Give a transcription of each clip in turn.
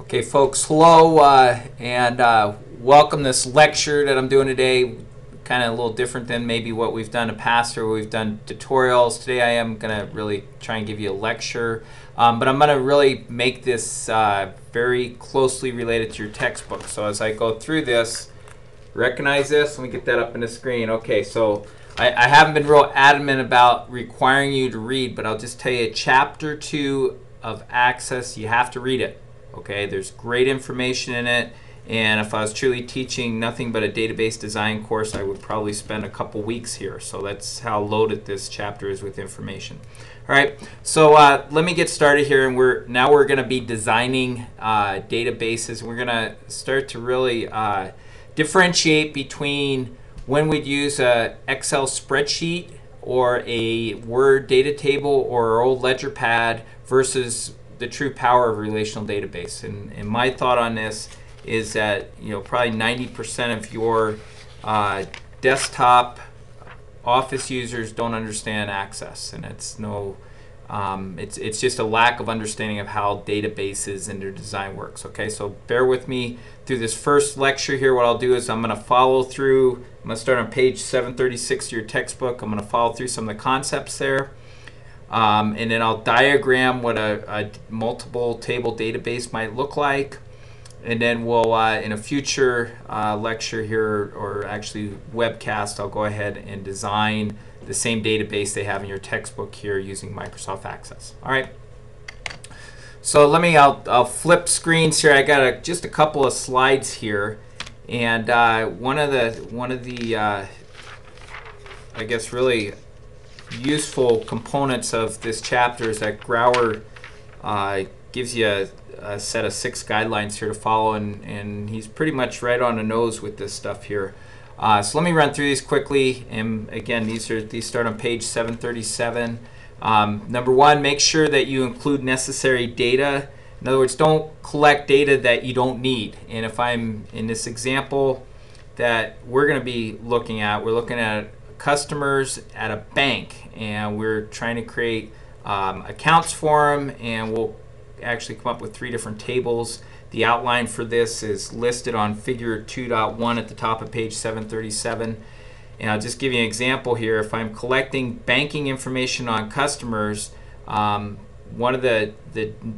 Okay, folks, hello, and welcome to this lecture that I'm doing today. Kind of a little different than maybe what we've done in the past or we've done tutorials. Today I am going to really try and give you a lecture, but I'm going to really make this very closely related to your textbook. So as I go through this, recognize this. Let me get that up on the screen. Okay, so I haven't been real adamant about requiring you to read, but I'll just tell you, Chapter 2 of Access, you have to read it. Okay, there's great information in it, and if I was truly teaching nothing but a database design course, I would probably spend a couple weeks here. So that's how loaded this chapter is with information. All right, so let me get started here, and we're going to be designing databases. We're going to start to really differentiate between when we'd use a Excel spreadsheet or a Word data table or our old ledger pad versus the true power of a relational database. And my thought on this is that probably 90% of your desktop Office users don't understand Access, and it's it's just a lack of understanding of how databases and their design works. Okay, so bear with me through this first lecture here. What I'll do is I'm going to follow through. I'm going to start on page 736 of your textbook. I'm going to follow through some of the concepts there. And then I'll diagram what a multiple table database might look like. And then we'll, in a future lecture here, or actually webcast, I'll go ahead and design the same database they have in your textbook here using Microsoft Access. All right. So I'll flip screens here. I got just a couple of slides here. And one of the I guess really useful components of this chapter is that Grauer gives you a set of 6 guidelines here to follow, and he's pretty much right on the nose with this stuff here. So let me run through these quickly, and again, these start on page 737. Number 1, make sure that you include necessary data. In other words, don't collect data that you don't need. And if I'm in this example that we're going to be looking at, we're looking at customers at a bank, and we're trying to create accounts for them, and we'll actually come up with 3 different tables. The outline for this is listed on figure 2.1 at the top of page 737. And I'll just give you an example here. If I'm collecting banking information on customers, one of the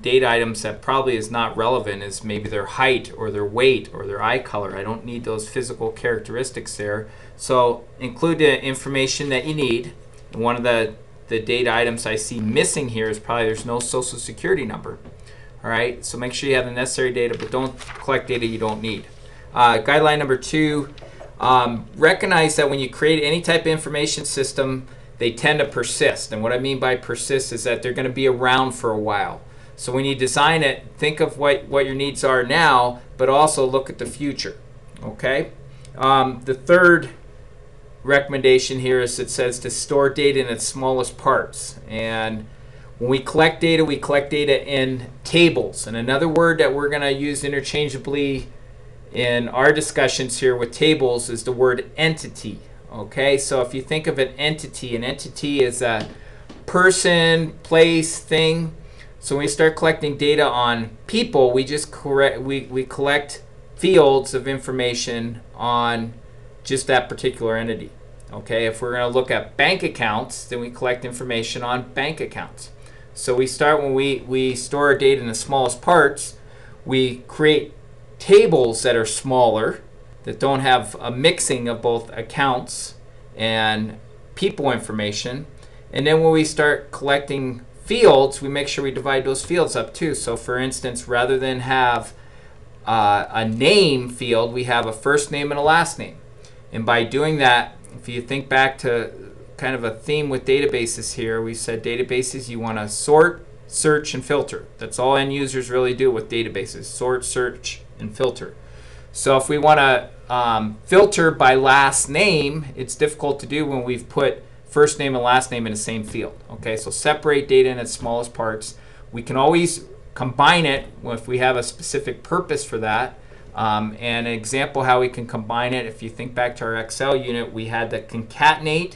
data items that probably is not relevant is maybe their height or their weight or their eye color. I don't need those physical characteristics there. So include the information that you need. And one of the data items I see missing here is probably there's no social security number. All right, so make sure you have the necessary data, but don't collect data you don't need. Guideline number 2, recognize that when you create any type of information system, they tend to persist. And what I mean by persist is that they're going to be around for a while. So when you design it, think of what your needs are now, but also look at the future. Okay? The third recommendation here is it says to store data in its smallest parts. And when we collect data in tables. And another word that we're going to use interchangeably in our discussions here with tables is the word entity. Okay, so if you think of an entity is a person, place, thing. So when we start collecting data on people, we just we collect fields of information on just that particular entity. Okay, if we're going to look at bank accounts, then we collect information on bank accounts. So we start when we store our data in the smallest parts, we create tables that are smaller, that don't have a mixing of both accounts and people information. And then when we start collecting fields, we make sure we divide those fields up too. So for instance, rather than have a name field, we have a first name and a last name. And by doing that, if you think back to kind of a theme with databases here, we said databases, you want to sort, search, and filter. That's all end users really do with databases: sort, search, and filter. So if we want to filter by last name, it's difficult to do when we've put first name and last name in the same field. Okay, so separate data in its smallest parts. We can always combine it if we have a specific purpose for that. And an example how we can combine it, if you think back to our Excel unit, we had the concatenate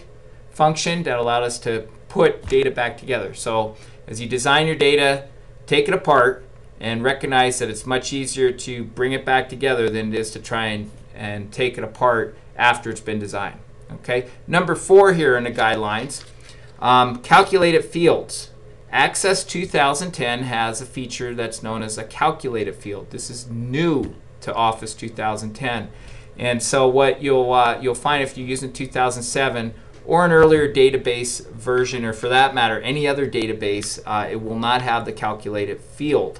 function that allowed us to put data back together. So as you design your data, take it apart, and recognize that it's much easier to bring it back together than it is to try and take it apart after it's been designed. Okay. Number 4 here in the guidelines, calculated fields. Access 2010 has a feature that's known as a calculated field. This is new to Office 2010. And so what you'll find if you're using 2007 or an earlier database version, or for that matter any other database, it will not have the calculated field.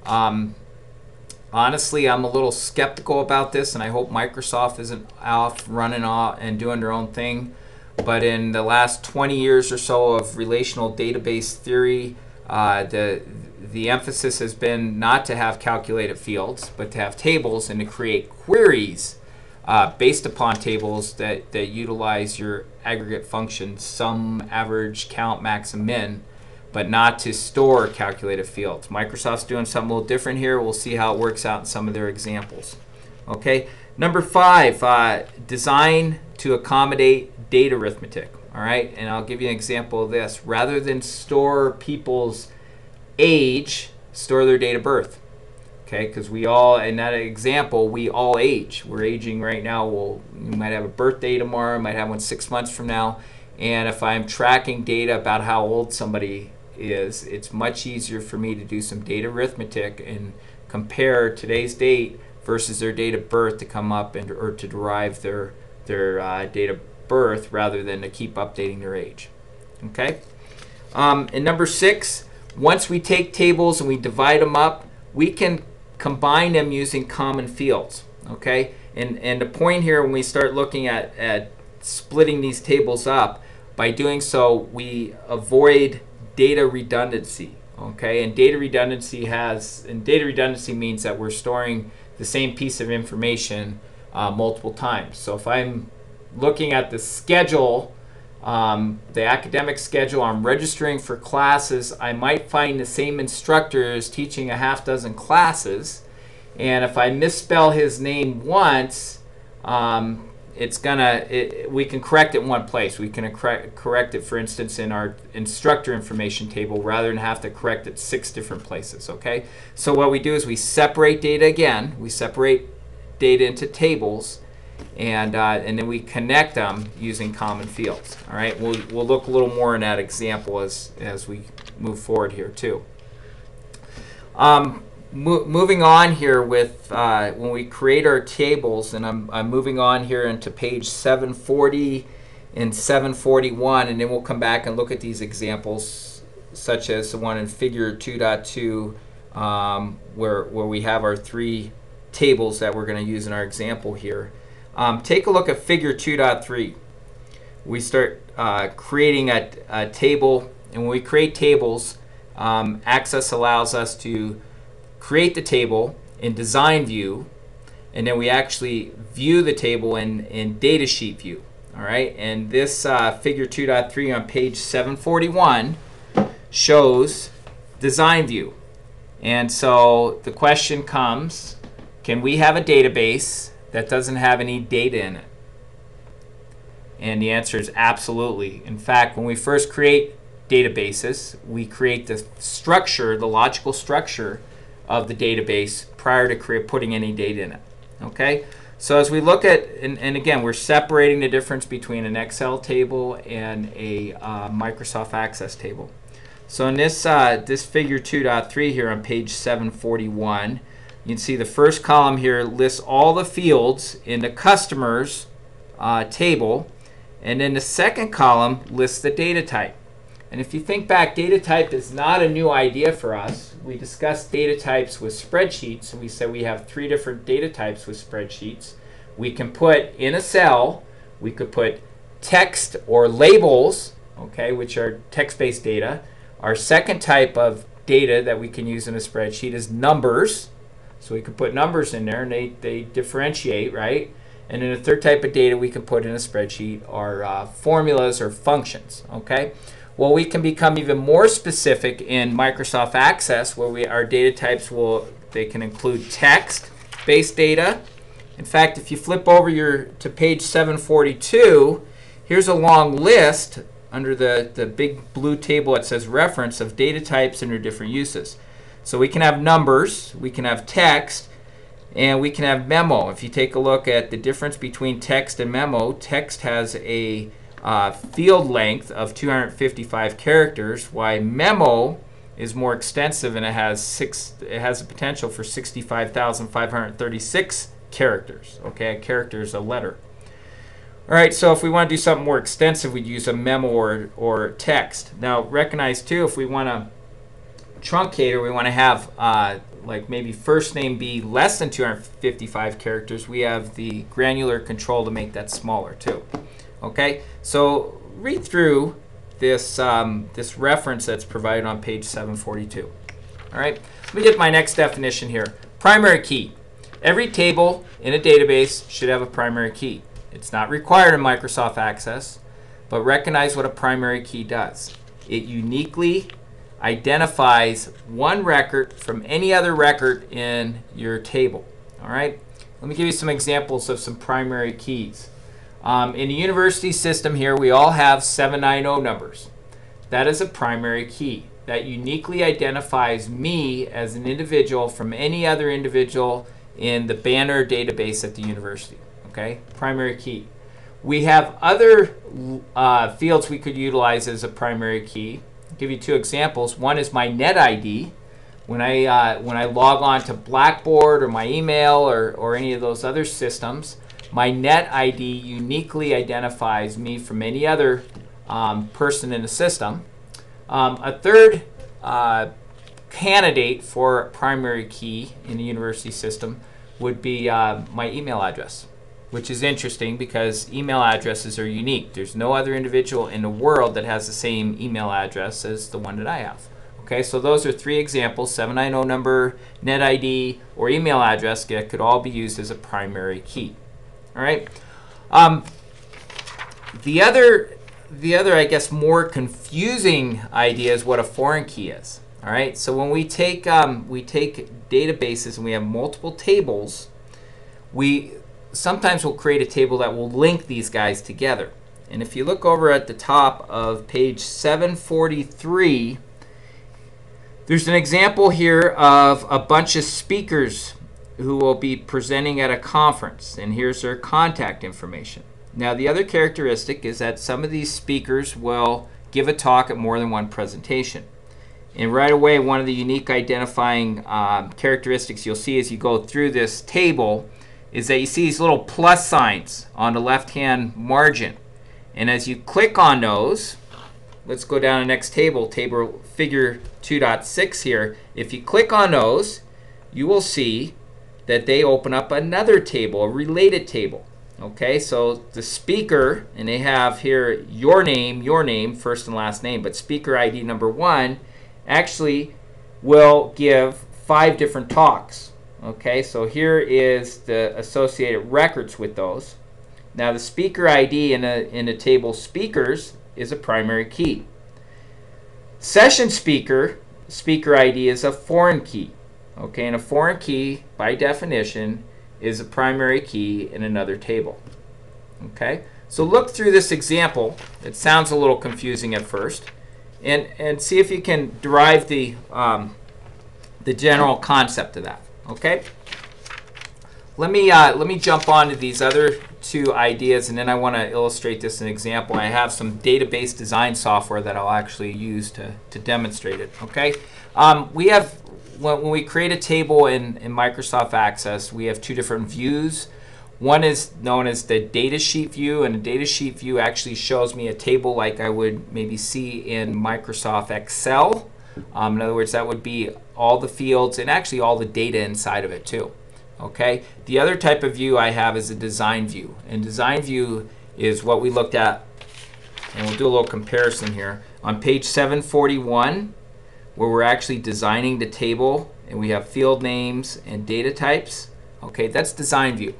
Honestly, I'm a little skeptical about this, and I hope Microsoft isn't off running off and doing their own thing. But in the last 20 years or so of relational database theory, the emphasis has been not to have calculated fields, but to have tables and to create queries based upon tables that utilize your aggregate functions, sum, average, count, max, and min, but not to store calculated fields. Microsoft's doing something a little different here. We'll see how it works out in some of their examples. Okay. Number 5, design to accommodate data arithmetic. All right, and I'll give you an example of this. Rather than store people's age, store their date of birth. Okay, because we all, in that example, we all age. We're aging right now. We might have a birthday tomorrow, might have one 6 months from now. And if I'm tracking data about how old somebody is, it's much easier for me to do some data arithmetic and compare today's date versus their date of birth to come up or to derive their date of birth rather than to keep updating their age. Okay. And number 6, once we take tables and we divide them up, we can combine them using common fields. Okay. And the point here, when we start looking at splitting these tables up, by doing so we avoid data redundancy. Okay. And data redundancy means that we're storing the same piece of information multiple times. So if I'm looking at the schedule, the academic schedule, I'm registering for classes, I might find the same instructor is teaching a half dozen classes, and if I misspell his name once, we can correct it in one place. We can correct it, for instance, in our instructor information table rather than have to correct it 6 different places. Okay, so what we do is we separate data again. We separate data into tables, and then we connect them using common fields. All right, we'll look a little more in that example as we move forward here too. Moving on here with when we create our tables, and I'm moving on here into page 740 and 741, and then we'll come back and look at these examples, such as the one in Figure 2.2, where we have our 3 tables that we're going to use in our example here. Take a look at Figure 2.3. We start creating a table, and when we create tables, Access allows us to create the table in Design View, and then we actually view the table in Datasheet View. All right, and this Figure 2.3 on page 741 shows Design View. And so the question comes, can we have a database that doesn't have any data in it? And the answer is absolutely. In fact, when we first create databases, we create the structure, the logical structure of the database prior to putting any data in it. Okay? So as we look at, and again, we're separating the difference between an Excel table and a Microsoft Access table. So in this Figure 2.3 here on page 741, you can see the first column here lists all the fields in the customers table, and then the second column lists the data type. And if you think back, data type is not a new idea for us. We discussed data types with spreadsheets, and we said we have 3 different data types with spreadsheets. We can put in a cell, we could put text or labels, okay, which are text-based data. Our second type of data that we can use in a spreadsheet is numbers. So we could put numbers in there, and they differentiate, right? And then the third type of data we can put in a spreadsheet are formulas or functions, okay? Well, we can become even more specific in Microsoft Access, where our data types they can include text-based data. In fact, if you flip over to page 742, here's a long list under the big blue table that says reference of data types and their different uses. So we can have numbers, we can have text, and we can have memo. If you take a look at the difference between text and memo, text has a field length of 255 characters, while memo is more extensive and it has a potential for 65,536 characters. Okay, a character is a letter. All right, so if we want to do something more extensive, we'd use a memo or text. Now recognize too, if we want to truncate, or we want to have like maybe first name be less than 255 characters, we have the granular control to make that smaller too. Okay, so read through this this reference that's provided on page 742. All right, let me get my next definition here. Primary key. Every table in a database should have a primary key. It's not required in Microsoft Access, but recognize what a primary key does. It uniquely identifies one record from any other record in your table. All right, let me give you some examples of some primary keys. In a university system here, we all have 790 numbers. That is a primary key that uniquely identifies me as an individual from any other individual in the Banner database at the university. Okay, primary key. We have other fields we could utilize as a primary key. I'll give you two examples. One is my net ID. When I log on to Blackboard or my email or any of those other systems, my net ID uniquely identifies me from any other person in the system. A third candidate for primary key in the university system would be my email address, which is interesting because email addresses are unique. There's no other individual in the world that has the same email address as the one that I have. Okay, so those are three examples: 790 number, net ID, or email address that could all be used as a primary key. All right. The other, I guess, more confusing idea is what a foreign key is. All right. So when we take databases and we have multiple tables, we sometimes will create a table that will link these guys together. And if you look over at the top of page 743, there's an example here of a bunch of speakers who will be presenting at a conference, and here's their contact information. Now, the other characteristic is that some of these speakers will give a talk at more than one presentation. And right away, one of the unique identifying characteristics you'll see as you go through this table is that you see these little plus signs on the left-hand margin. And as you click on those, let's go down to the next table, figure 2.6 here. If you click on those, you will see that they open up another table, a related table. Okay, so the speaker, and they have here your name, first and last name, but speaker ID number 1 actually will give 5 different talks. Okay, so here is the associated records with those. Now the speaker ID in the table speakers is a primary key. Session speaker ID is a foreign key. Okay, and a foreign key, by definition, is a primary key in another table. Okay, so look through this example. It sounds a little confusing at first, and see if you can derive the general concept of that. Okay, let me jump on to these other two ideas, and then I want to illustrate this in an example. I have some database design software that I'll actually use to demonstrate it. Okay, when we create a table in Microsoft Access, we have two different views. One is known as the Datasheet View, and the Datasheet View actually shows me a table like I would maybe see in Microsoft Excel. In other words, that would be all the fields and actually all the data inside of it too. Okay. The other type of view I have is a design view, and design view is what we looked at, and we'll do a little comparison here on page 741. Where we're actually designing the table and we have field names and data types. Okay, that's design view.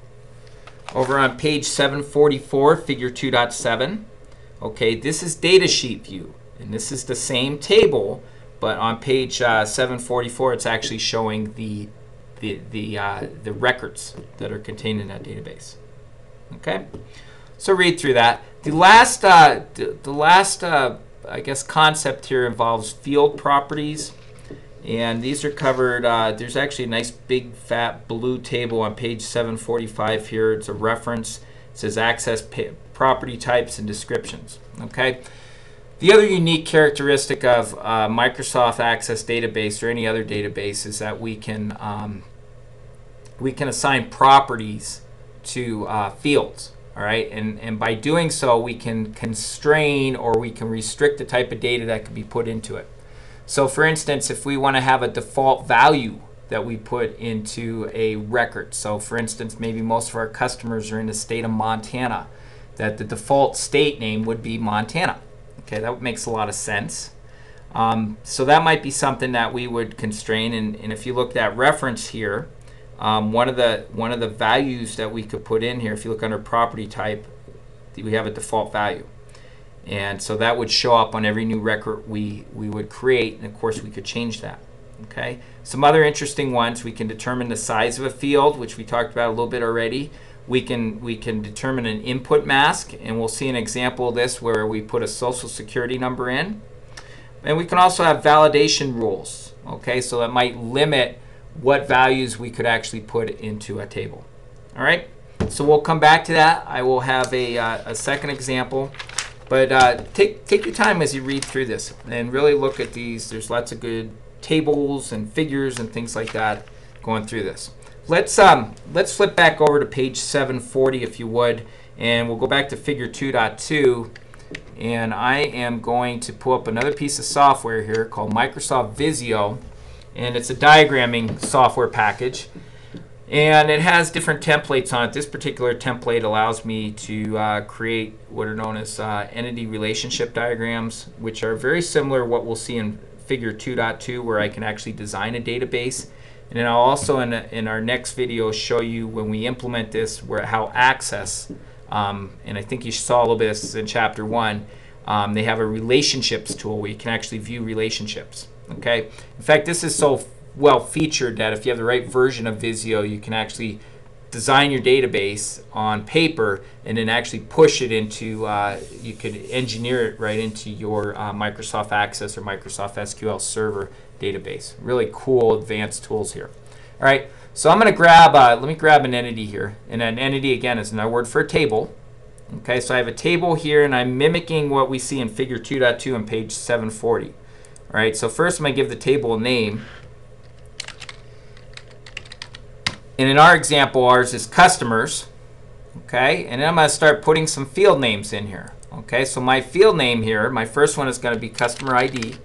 Over on page 744, figure 2.7, okay, this is datasheet view, and this is the same table, but on page 744 it's actually showing the records that are contained in that database. Okay, so read through that. The last I guess concept here involves field properties, And these are covered, there's actually a nice big fat blue table on page 745 here. It's a reference. It says access property types and descriptions. Okay. The other unique characteristic of Microsoft Access database or any other database is that we can assign properties to fields. All right, and by doing so, we can constrain or we can restrict the type of data that can be put into it. So for instance, if we want to have a default value that we put into a record, so for instance, maybe most of our customers are in the state of Montana, that the default state name would be Montana. Okay, that makes a lot of sense. So that might be something that we would constrain, and if you look at that reference here, one of the values that we could put in here, if you look under property type, we have a default value. And so that would show up on every new record we would create, and of course we could change that. Okay. Some other interesting ones, we can determine the size of a field, which we talked about a little bit already. We can determine an input mask, and we'll see an example of this where we put a social security number in. And we can also have validation rules. Okay, so that might limit what values we could actually put into a table. All right, so we'll come back to that. I will have a second example, but take your time as you read through this and really look at these. There's lots of good tables and figures and things like that going through this. Let's flip back over to page 740 if you would, and we'll go back to figure 2.2, and I am going to pull up another piece of software here called Microsoft Visio. And it's a diagramming software package, and it has different templates on it. This particular template allows me to create what are known as entity relationship diagrams, which are very similar to what we'll see in figure 2.2, where I can actually design a database. And then I'll also in our next video show you when we implement this how access, and I think you saw a little bit of this in chapter 1, they have a relationships tool where you can actually view relationships. Okay. In fact, this is so well featured that if you have the right version of Visio, you can actually design your database on paper and then actually push it into, you could engineer it right into your Microsoft Access or Microsoft SQL Server database. Really cool advanced tools here. All right, so I'm going to grab, let me grab an entity here. And an entity, again, is another word for a table. Okay, so I have a table here, and I'm mimicking what we see in figure 2.2 on page 740. All right, so first I'm going to give the table a name. And in our example, ours is customers. Okay, and then I'm going to start putting some field names in here. Okay, so my field name here, my first one is going to be customer ID.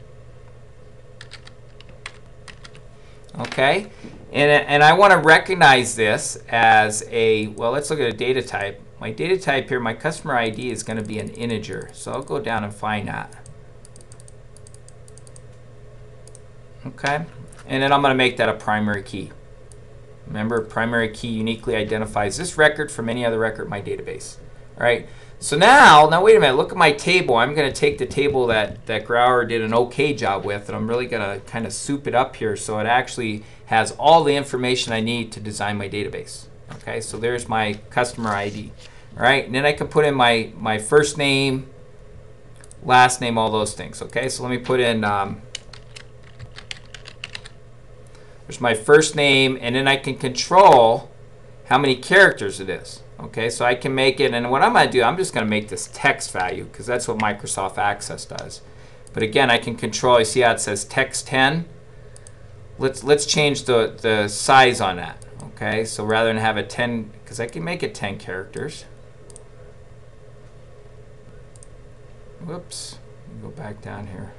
Okay, and I want to recognize this as a, well, let's look at a data type. My data type here, my customer ID is going to be an integer. So I'll go down and find that. Okay, and then I'm going to make that a primary key. Remember, primary key uniquely identifies this record from any other record in my database. All right, so now wait a minute, look at my table. I'm going to take the table that Grauer did an okay job with, and I'm really going to kind of soup it up here so it actually has all the information I need to design my database. Okay, so there's my customer ID. All right, and then I can put in my first name, last name, all those things. Okay, so let me put in, there's my first name, and then I can control how many characters it is. Okay, so I can make it, and what I'm going to do, I'm just going to make this text value because that's what Microsoft Access does. But again, I can control, you see how it says text 10? Let's change the size on that. Okay, so rather than have it 10, because I can make it 10 characters. Whoops, let me go back down here.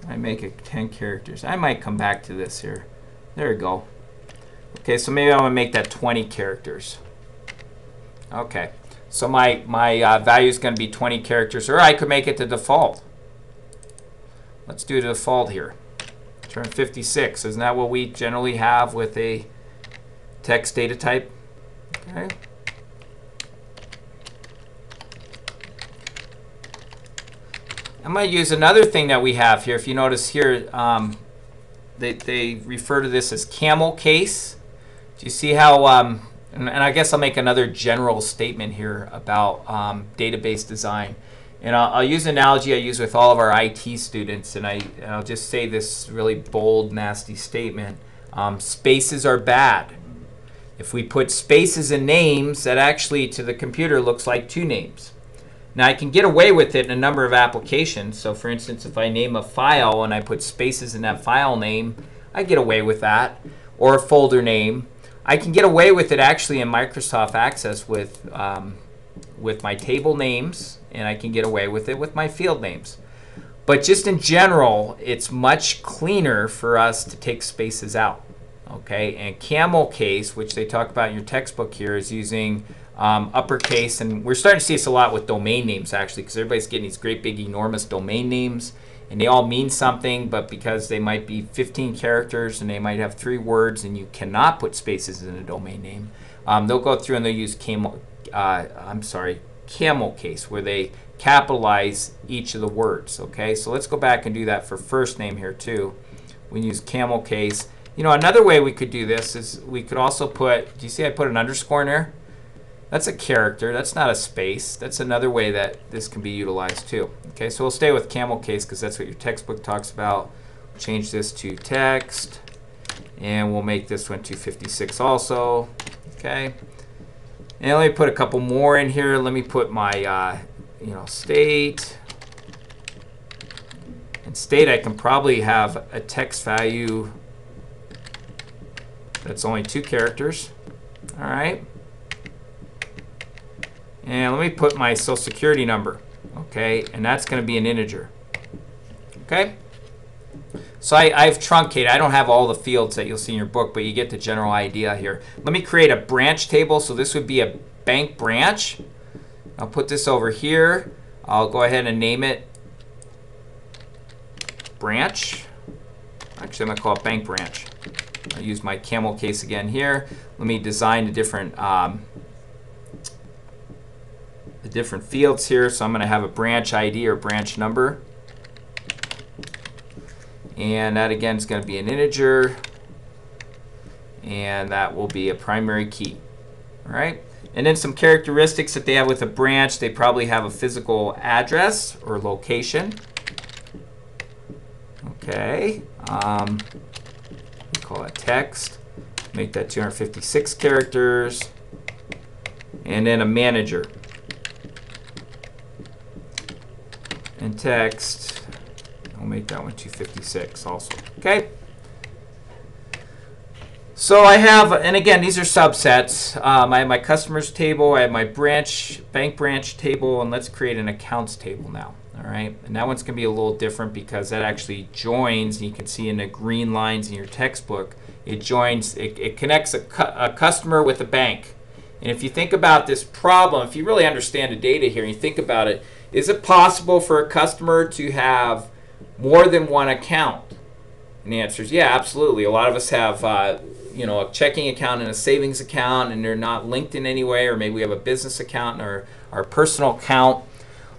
I make it 10 characters. I might come back to this here. There we go. Okay, so maybe I want to make that 20 characters. Okay, so my value is going to be 20 characters, or I could make it the default. Let's do the default here. Turn 56. Isn't that what we generally have with a text data type? Okay. I might use another thing that we have here. If you notice here, they refer to this as Camel Case. Do you see how And I guess I'll make another general statement here about database design. And I'll use an analogy I use with all of our IT students, and I'll just say this really bold, nasty statement. Spaces are bad. If we put spaces in names, that actually to the computer looks like two names. Now I can get away with it in a number of applications. So for instance, if I name a file and I put spaces in that file name, I get away with that. Or a folder name. I can get away with it actually in Microsoft Access with my table names, and I can get away with it with my field names. But just in general, it's much cleaner for us to take spaces out. Okay, and Camel Case, which they talk about in your textbook here, is using uppercase, and we're starting to see this a lot with domain names actually, because everybody's getting these great big enormous domain names, and they all mean something, but because they might be 15 characters and they might have 3 words, and you cannot put spaces in a domain name, they'll go through and they'll use Camel Case, where they capitalize each of the words. Okay, so let's go back and do that for first name here too. We use Camel Case. You know, another way we could do this is we could also put, do you see I put an underscore in there? That's a character, that's not a space. That's another way that this can be utilized too. Okay, so we'll stay with Camel Case because that's what your textbook talks about. Change this to text, and we'll make this one 256 also. Okay, and let me put a couple more in here. Let me put my state. And state, I can probably have a text value that's only 2 characters. All right. And let me put my social security number. Okay, and that's going to be an integer. Okay. So I've truncated. I don't have all the fields that you'll see in your book, but you get the general idea here. Let me create a branch table. So this would be a bank branch. I'll put this over here. I'll go ahead and name it branch. Actually, I'm going to call it bank branch. I'll use my Camel Case again here. Let me design the different fields here. So I'm going to have a branch ID or branch number. And that again is going to be an integer. And that will be a primary key. All right. And then some characteristics that they have with a branch. They probably have a physical address or location. Okay. We call it text. Make that 256 characters. And then a manager. And text. I'll make that one 256 also. Okay. So I have, and again, these are subsets. I have my customers table, I have my bank branch table, and let's create an accounts table now. All right, and that one's going to be a little different because that actually joins, and you can see in the green lines in your textbook, it joins, it connects a customer with a bank. And if you think about this problem, if you really understand the data here, and you think about it, is it possible for a customer to have more than one account? And the answer is yeah, absolutely. A lot of us have a checking account and a savings account, and they're not linked in any way, or maybe we have a business account or our personal account.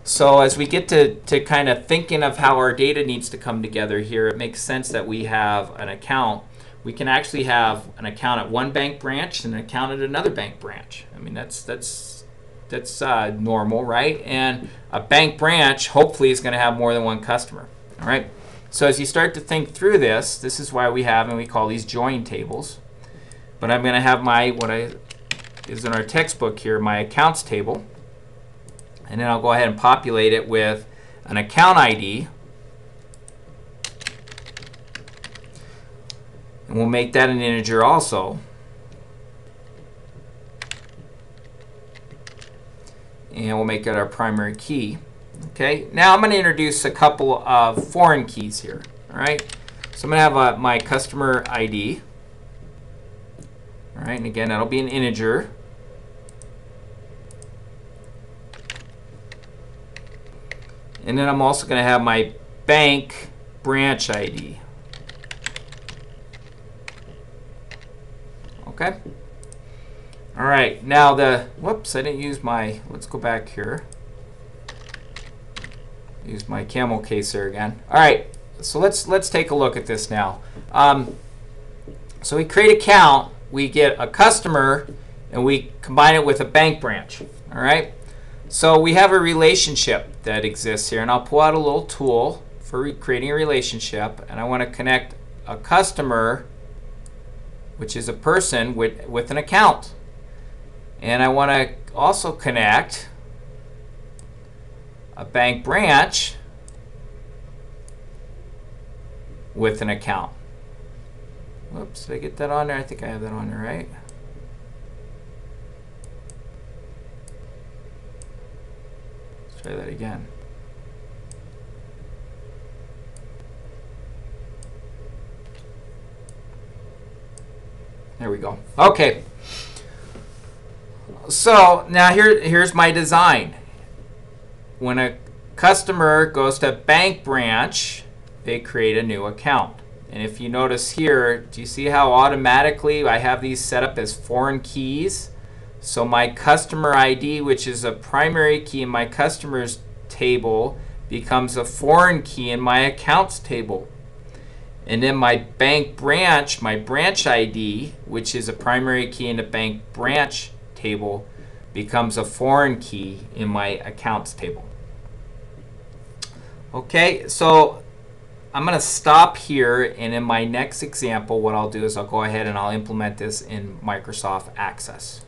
So as we get to kind of thinking of how our data needs to come together here, it makes sense that we have an account. We can actually have an account at one bank branch and an account at another bank branch. I mean, that's normal, right? And a bank branch hopefully is going to have more than one customer. All right. So as you start to think through this, this is why we have, and we call these join tables. But I'm going to have is in our textbook here, my accounts table. And then I'll go ahead and populate it with an account ID. And we'll make that an integer also. And we'll make that our primary key. Okay, now I'm going to introduce a couple of foreign keys here. All right, so I'm going to have my customer ID. All right, and again, that'll be an integer. And then I'm also going to have my bank branch ID. Okay. All right, now whoops, I didn't use let's go back here. Use my Camel Case there again. All right, so let's take a look at this now. So we create an account, we get a customer, and we combine it with a bank branch. All right. So we have a relationship that exists here, and I'll pull out a little tool for creating a relationship, and I want to connect a customer, which is a person, with an account. And I want to also connect a bank branch with an account. Whoops, did I get that on there? I think I have that on there, right? Let's try that again. There we go. Okay. So now here's my design. When a customer goes to bank branch, they create a new account. And if you notice here, do you see how automatically I have these set up as foreign keys? So my customer ID, which is a primary key in my customers table, becomes a foreign key in my accounts table. And then my bank branch, my branch ID, which is a primary key in the bank branch table, becomes a foreign key in my accounts table. Okay, so I'm going to stop here, and in my next example what I'll do is I'll go ahead and I'll implement this in Microsoft Access.